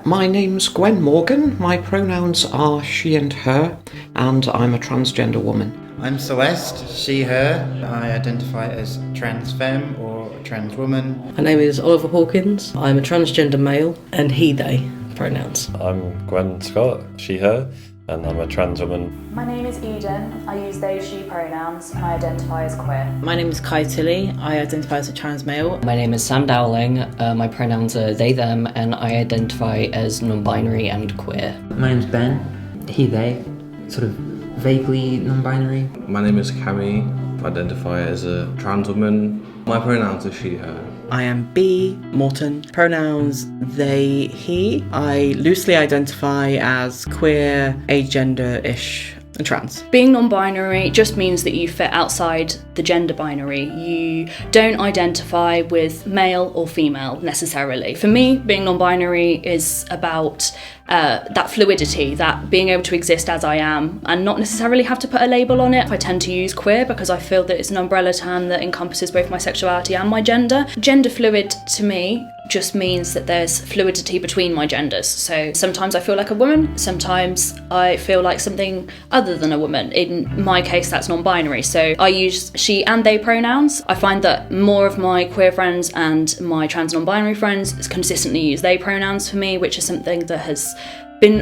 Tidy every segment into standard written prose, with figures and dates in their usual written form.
My name's Gwen Morgan, my pronouns are she and her, and I'm a transgender woman. I'm Celeste, she, her. I identify as trans femme or trans woman. My name is Oliver Hawkins. I'm a transgender male and he, they pronouns. I'm Gwen Scott, she, her, and I'm a trans woman. My name is Eden. I use they, she pronouns and I identify as queer. My name is Kai Tilly. I identify as a trans male. My name is Sam Dowling. My pronouns are they, them, and I identify as non-binary and queer. My name's Ben. He, they. Sort of vaguely non-binary. My name is Cammy. I identify as a trans woman. My pronouns are she, her. I am B. Morton. Pronouns they, he. I loosely identify as queer, agender-ish, and trans. Being non-binary just means that you fit outside the gender binary. You don't identify with male or female necessarily. For me, being non-binary is about that fluidity, that being able to exist as I am and not necessarily have to put a label on it. I tend to use queer because I feel that it's an umbrella term that encompasses both my sexuality and my gender. Gender fluid to me just means that there's fluidity between my genders. So sometimes I feel like a woman, sometimes I feel like something other than a woman. In my case, that's non-binary. So I use she and they pronouns. I find that more of my queer friends and my trans non-binary friends consistently use they pronouns for me, which is something that has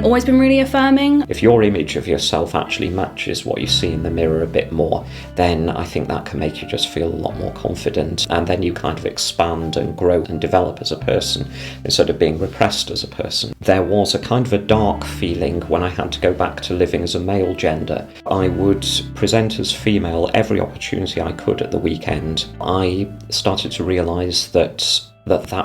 always been really affirming. If your image of yourself actually matches what you see in the mirror a bit more, then I think that can make you just feel a lot more confident, and then you kind of expand and grow and develop as a person instead of being repressed as a person. There was a kind of a dark feeling when I had to go back to living as a male gender. I would present as female every opportunity I could at the weekend. I started to realise that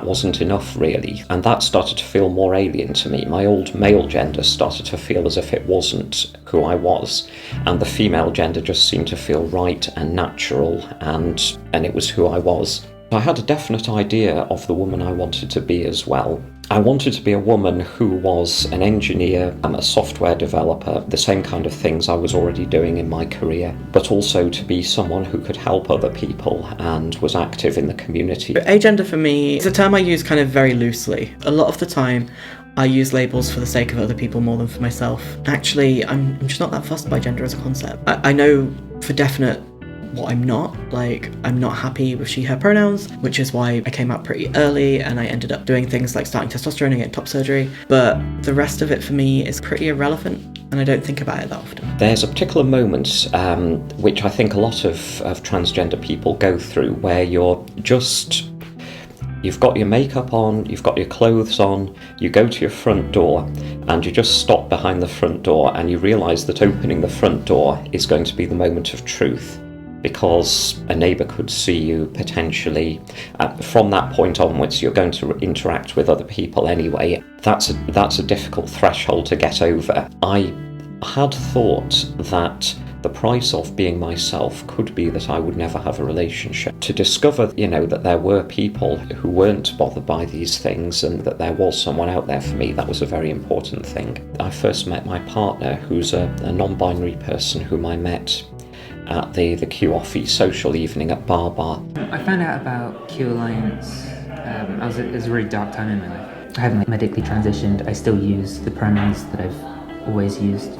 wasn't enough, really, and that started to feel more alien to me. My old male gender started to feel as if it wasn't who I was, and the female gender just seemed to feel right and natural, and it was who I was. I had a definite idea of the woman I wanted to be as well. I wanted to be a woman who was an engineer and a software developer, the same kind of things I was already doing in my career, but also to be someone who could help other people and was active in the community. Agender for me is a term I use kind of very loosely. A lot of the time, I use labels for the sake of other people more than for myself. Actually, I'm just not that fussed by gender as a concept. I know for definite what I'm not. Like, I'm not happy with she, her pronouns, which is why I came out pretty early and I ended up doing things like starting testosterone and getting top surgery. But the rest of it for me is pretty irrelevant and I don't think about it that often. There's a particular moment which I think a lot of transgender people go through where you've got your makeup on, you've got your clothes on, you go to your front door and you just stop behind the front door and you realise that opening the front door is going to be the moment of truth, because a neighbour could see you potentially. From that point onwards, you're going to interact with other people anyway. That's a difficult threshold to get over. I had thought that the price of being myself could be that I would never have a relationship. To discover, that there were people who weren't bothered by these things and that there was someone out there for me, that was a very important thing. I first met my partner, who's a non-binary person whom I met at the Q Offie social evening at Bar. I found out about Q Alliance, it was a really dark time in my life. I haven't medically transitioned. I still use the pronouns that I've always used,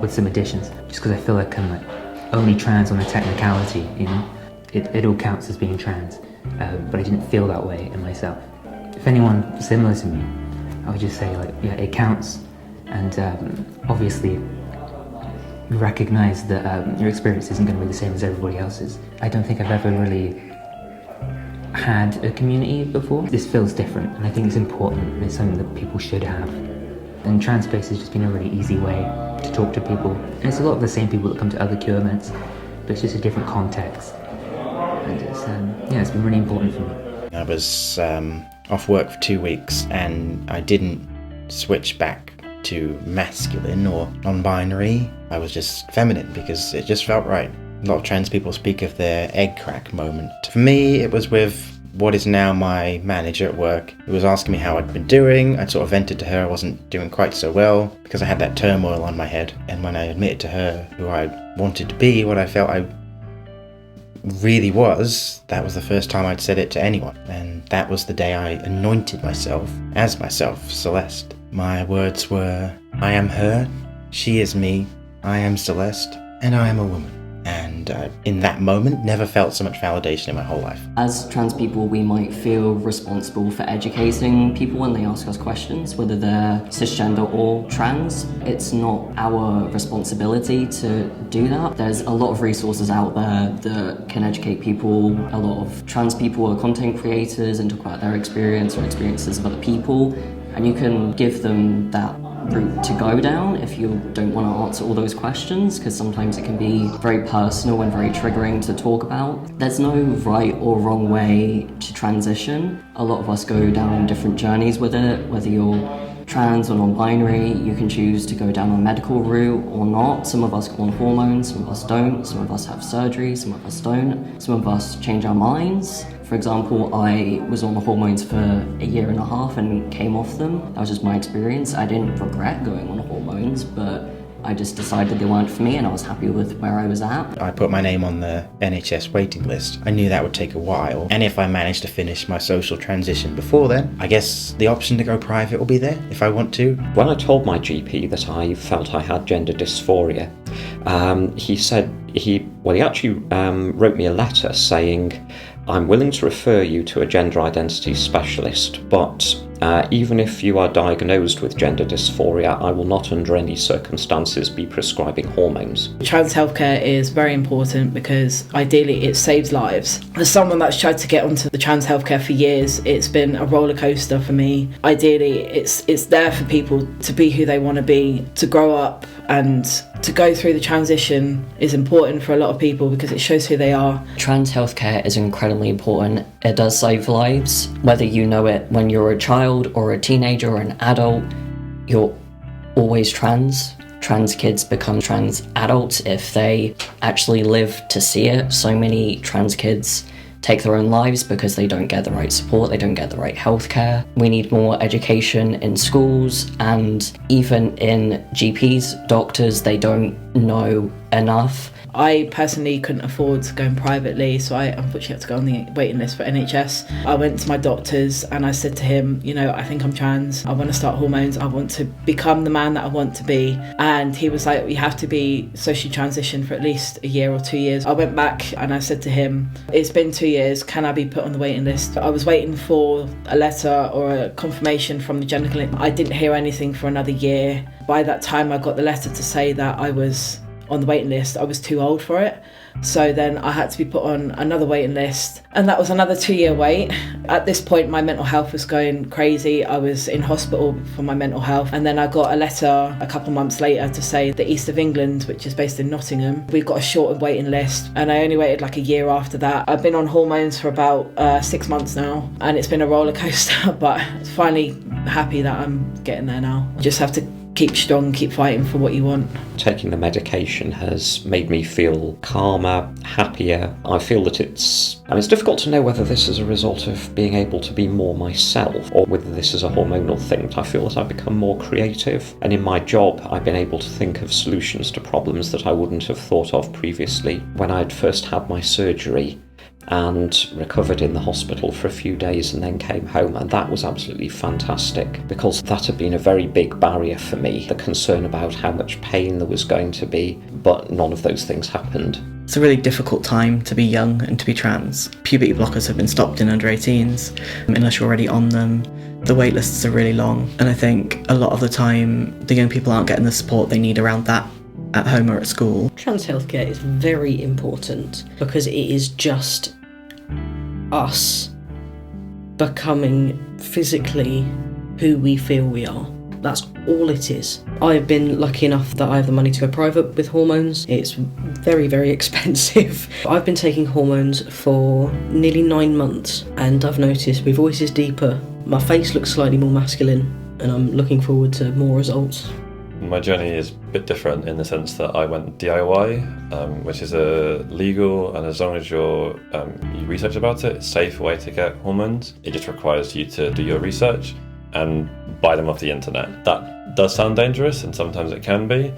with some additions, just because I feel like I'm only trans on the technicality, It all counts as being trans, but I didn't feel that way in myself. If anyone similar to me, I would just say it counts, and obviously recognize that your experience isn't going to be the same as everybody else's. I don't think I've ever really had a community before. This feels different, and I think it's important, and it's something that people should have. And trans space has just been a really easy way to talk to people. And it's a lot of the same people that come to other Q events, but it's just a different context. And it's been really important for me. I was off work for 2 weeks, and I didn't switch back to masculine or non-binary. I was just feminine because it just felt right. A lot of trans people speak of their egg crack moment. For me, it was with what is now my manager at work, who was asking me how I'd been doing. I'd sort of vented to her I wasn't doing quite so well because I had that turmoil on my head. And when I admitted to her who I wanted to be, what I felt I really was, that was the first time I'd said it to anyone. And that was the day I anointed myself as myself, Celeste. My words were, I am her, she is me, I am Celeste, and I am a woman. And in that moment, never felt so much validation in my whole life. As trans people, we might feel responsible for educating people when they ask us questions, whether they're cisgender or trans. It's not our responsibility to do that. There's a lot of resources out there that can educate people. A lot of trans people are content creators and talk about their experience or experiences of other people, and you can give them that route to go down if you don't want to answer all those questions, because sometimes it can be very personal and very triggering to talk about. There's no right or wrong way to transition. A lot of us go down different journeys with it, whether you're trans or non-binary. You can choose to go down a medical route or not. Some of us go on hormones, some of us don't. Some of us have surgery, some of us don't. Some of us change our minds. For example, I was on the hormones for 1.5 years and came off them. That was just my experience. I didn't regret going on hormones, but I just decided they weren't for me, and I was happy with where I was at. I put my name on the NHS waiting list. I knew that would take a while, and if I managed to finish my social transition before then, I guess the option to go private will be there if I want to. When I told my GP that I felt I had gender dysphoria, he said he actually wrote me a letter saying, I'm willing to refer you to a gender identity specialist, but even if you are diagnosed with gender dysphoria, I will not under any circumstances be prescribing hormones. Trans healthcare is very important because ideally it saves lives. As someone that's tried to get onto the trans healthcare for years, it's been a roller coaster for me. Ideally, it's there for people to be who they want to be, to grow up, and to go through the transition is important for a lot of people because it shows who they are. Trans healthcare is incredibly important. It does save lives. Whether you know it when you're a child or a teenager or an adult, you're always trans. Trans kids become trans adults if they actually live to see it. So many trans kids take their own lives because they don't get the right support, they don't get the right healthcare. We need more education in schools, and even in GPs, doctors, they don't know enough. I personally couldn't afford going privately, so I unfortunately had to go on the waiting list for NHS. I went to my doctors and I said to him, I think I'm trans, I want to start hormones, I want to become the man that I want to be. And he was like, you have to be socially transitioned for at least 1 year or 2 years. I went back and I said to him, it's been 2 years, can I be put on the waiting list? I was waiting for a letter or a confirmation from the gender clinic. I didn't hear anything for another year. By that time I got the letter to say that I was on the waiting list. I was too old for it. So then I had to be put on another waiting list, and that was another 2-year wait. At this point, my mental health was going crazy. I was in hospital for my mental health, and then I got a letter a couple months later to say the East of England, which is based in Nottingham, we've got a shortened waiting list, and I only waited like a year after that. I've been on hormones for about 6 months now, and it's been a roller coaster, but finally happy that I'm getting there now. You just have to keep strong, keep fighting for what you want. Taking the medication has made me feel calmer, happier. I feel that it's difficult to know whether this is a result of being able to be more myself or whether this is a hormonal thing, but I feel that I've become more creative. And in my job, I've been able to think of solutions to problems that I wouldn't have thought of previously. When I'd first had my surgery and recovered in the hospital for a few days and then came home, and that was absolutely fantastic because that had been a very big barrier for me, the concern about how much pain there was going to be, but none of those things happened. It's a really difficult time to be young and to be trans. Puberty blockers have been stopped in under 18s unless you're already on them. The wait lists are really long, and I think a lot of the time the young people aren't getting the support they need around that at home or at school. Trans healthcare is very important because it is just us becoming physically who we feel we are. That's all it is. I've been lucky enough that I have the money to go private with hormones. It's very, very expensive. I've been taking hormones for nearly 9 months, and I've noticed my voice is deeper, my face looks slightly more masculine, and I'm looking forward to more results. My journey is a bit different in the sense that I went DIY, which is a legal, and as long as you research about it, it's a safe way to get hormones. It just requires you to do your research and buy them off the internet. That does sound dangerous, and sometimes it can be,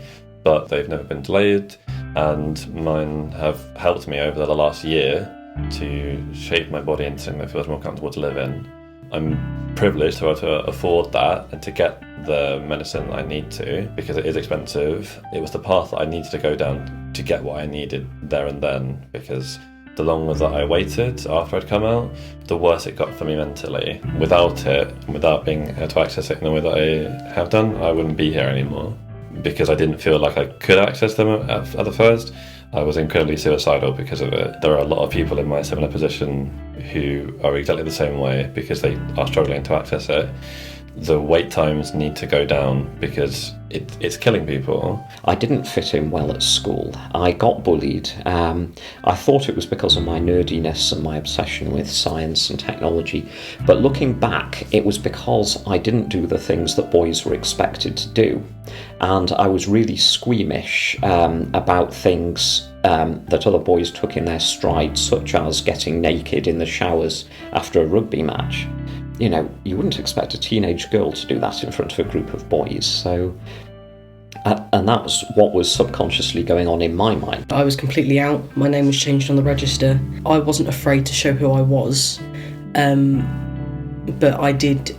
but they've never been delayed. and mine have helped me over the last year to shape my body into something that feels more comfortable to live in. I'm privileged to be able to afford that and to get the medicine that I need to, because it is expensive. It was the path that I needed to go down to get what I needed there and then, because the longer that I waited after I'd come out, the worse it got for me mentally. Without it, and without being able to access it in the way that I have done, I wouldn't be here anymore, because I didn't feel like I could access them at the first. I was incredibly suicidal because of it. There are a lot of people in my similar position who are exactly the same way because they are struggling to access it. The wait times need to go down because it's killing people. I didn't fit in well at school. I got bullied. I thought it was because of my nerdiness and my obsession with science and technology. But looking back, it was because I didn't do the things that boys were expected to do. And I was really squeamish about things that other boys took in their stride, such as getting naked in the showers after a rugby match. You know, you wouldn't expect a teenage girl to do that in front of a group of boys. So, and that was what was subconsciously going on in my mind. I was completely out. My name was changed on the register. I wasn't afraid to show who I was, but I did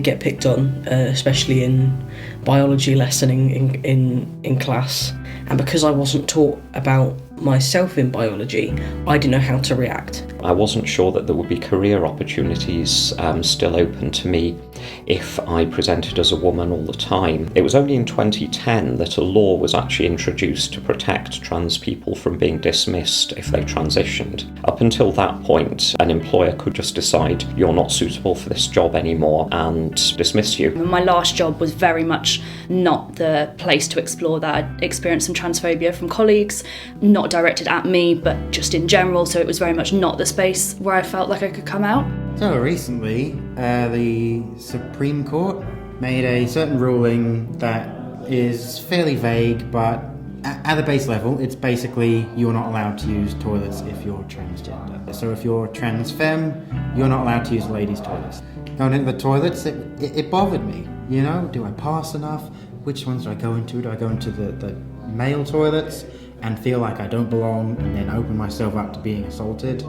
get picked on, especially in biology lesson in class. And because I wasn't taught about myself in biology, I didn't know how to react. I wasn't sure that there would be career opportunities still open to me if I presented as a woman all the time. It was only in 2010 that a law was actually introduced to protect trans people from being dismissed if they transitioned. Up until that point, an employer could just decide you're not suitable for this job anymore and dismiss you. My last job was very much not the place to explore that. I'd experienced some transphobia from colleagues, not directed at me, but just in general, so it was very much not the space where I felt like I could come out. So recently, the Supreme Court made a certain ruling that is fairly vague, but at the base level, it's basically you're not allowed to use toilets if you're transgender. So if you're trans femme, you're not allowed to use ladies' toilets. Going into the toilets, it bothered me. You know, do I pass enough? Which ones do I go into? Do I go into the male toilets and feel like I don't belong and then open myself up to being assaulted?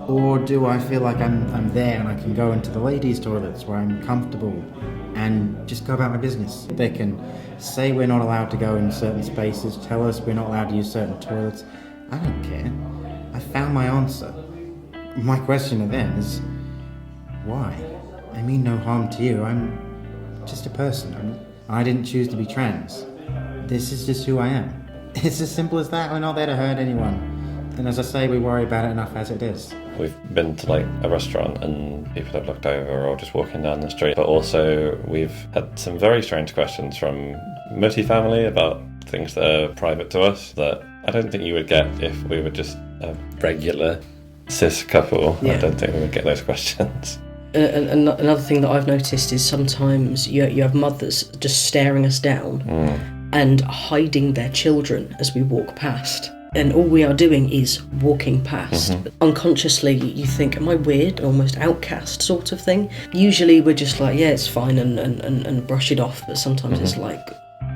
Or do I feel like I'm there and I can go into the ladies' toilets where I'm comfortable and just go about my business? They can say we're not allowed to go in certain spaces, tell us we're not allowed to use certain toilets. I don't care. I found my answer. My question to them is, why? I mean no harm to you. I'm just a person. I didn't choose to be trans. This is just who I am. It's as simple as that. We're not there to hurt anyone. And as I say, we worry about it enough as it is. We've been to like a restaurant and people have looked over or just walking down the street. But also we've had some very strange questions from mmunity family about things that are private to us that I don't think you would get if we were just a regular cis couple. Yeah. I don't think we would get those questions. Another thing that I've noticed is sometimes you have mothers just staring us down and hiding their children as we walk past. And all we are doing is walking past. Mm-hmm. But unconsciously, you think, am I weird? Almost outcast sort of thing. Usually we're just like, yeah, it's fine and brush it off. But sometimes it's like,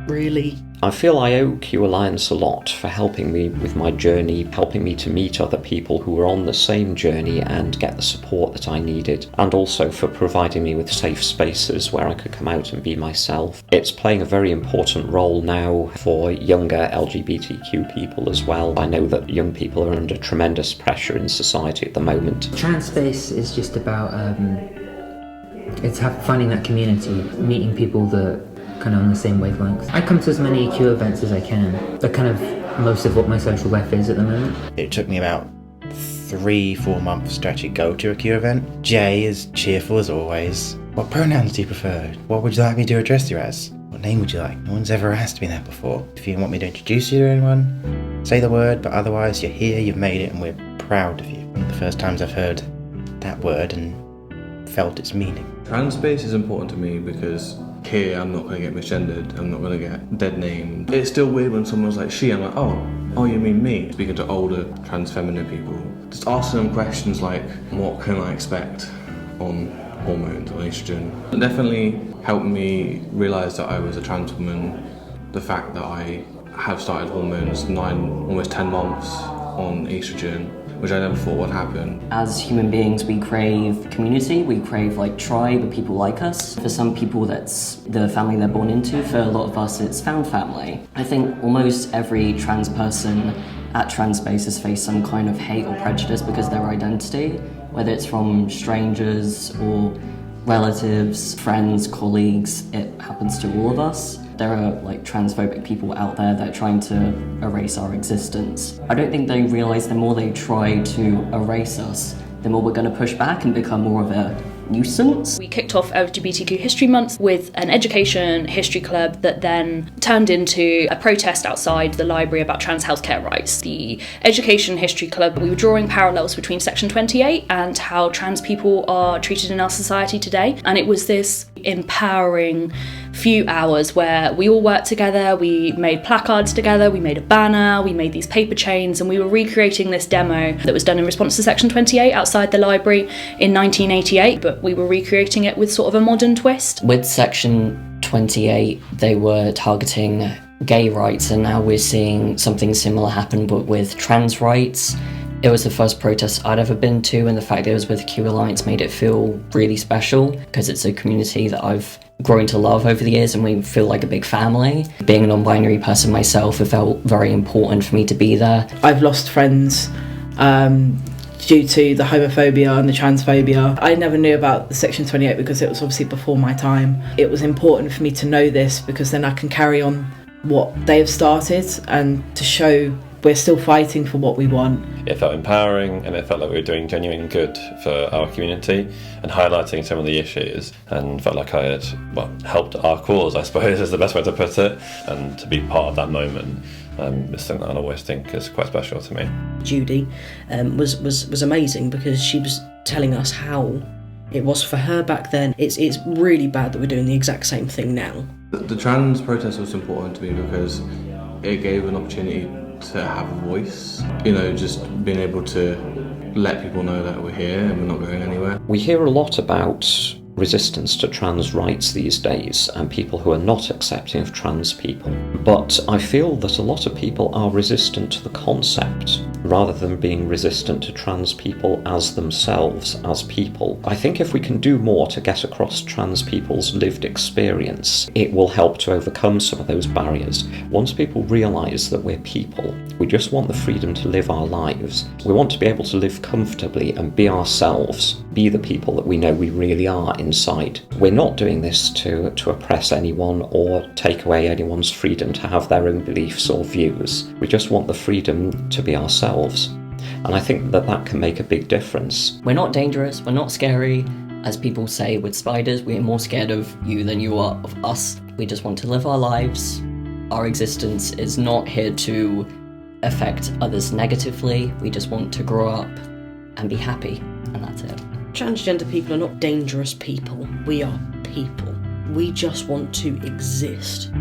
really? I feel I owe Q Alliance a lot for helping me with my journey, helping me to meet other people who were on the same journey and get the support that I needed, and also for providing me with safe spaces where I could come out and be myself. It's playing a very important role now for younger LGBTQ people as well. I know that young people are under tremendous pressure in society at the moment. Trans space is just about finding that community, meeting people that kind of on the same wavelength. I come to as many Q events as I can. They're kind of most of what my social life is at the moment. It took me about 3-4 months to actually go to a Q event. Jay is cheerful as always. What pronouns do you prefer? What would you like me to address you as? What name would you like? No one's ever asked me that before. If you want me to introduce you to anyone, say the word, but otherwise you're here, you've made it, and we're proud of you. One of the first times I've heard that word and felt its meaning. Trans space is important to me because here I'm not going to get misgendered, I'm not going to get dead named. It's still weird when someone's like she, I'm like, oh you mean me? Speaking to older trans feminine people, just asking them questions like, what can I expect on hormones or estrogen? It definitely helped me realise that I was a trans woman, the fact that I have started hormones almost 10 months on estrogen, which I never thought would happen. As human beings, we crave community, we crave like tribe and people like us. For some people, that's the family they're born into. For a lot of us, it's found family. I think almost every trans person at Transspace has faced some kind of hate or prejudice because of their identity, whether it's from strangers or relatives, friends, colleagues. It happens to all of us. There are like transphobic people out there that are trying to erase our existence. I don't think they realise the more they try to erase us, the more we're going to push back and become more of a nuisance. We kicked off LGBTQ History Month with an education history club that then turned into a protest outside the library about trans healthcare rights. The Education History Club, we were drawing parallels between Section 28 and how trans people are treated in our society today. And it was this empowering few hours where we all worked together, we made placards together, we made a banner, we made these paper chains, and we were recreating this demo that was done in response to Section 28 outside the library in 1988, but we were recreating it with sort of a modern twist. With Section 28, they were targeting gay rights, and now we're seeing something similar happen but with trans rights. It was the first protest I'd ever been to, and the fact that it was with Q Alliance made it feel really special because it's a community that I've grown to love over the years and we feel like a big family. Being a non-binary person myself, it felt very important for me to be there. I've lost friends due to the homophobia and the transphobia. I never knew about the Section 28 because it was obviously before my time. It was important for me to know this because then I can carry on what they have started and to show we're still fighting for what we want. It felt empowering and it felt like we were doing genuine good for our community and highlighting some of the issues, and felt like I had, helped our cause, I suppose is the best way to put it, and to be part of that moment is something that I always think is quite special to me. Judy was amazing because she was telling us how it was for her back then. It's really bad that we're doing the exact same thing now. The trans protest was important to me because it gave an opportunity to have a voice, just being able to let people know that we're here and we're not going anywhere. We hear a lot about resistance to trans rights these days and people who are not accepting of trans people, but I feel that a lot of people are resistant to the concept rather than being resistant to trans people as themselves, as people. I think if we can do more to get across trans people's lived experience, it will help to overcome some of those barriers. Once people realise that we're people, we just want the freedom to live our lives. We want to be able to live comfortably and be ourselves, be the people that we know we really are inside. We're not doing this to oppress anyone or take away anyone's freedom to have their own beliefs or views. We just want the freedom to be ourselves. And I think that can make a big difference. We're not dangerous, we're not scary. As people say with spiders, we're more scared of you than you are of us. We just want to live our lives. Our existence is not here to affect others negatively. We just want to grow up and be happy, and that's it. Transgender people are not dangerous people. We are people. We just want to exist.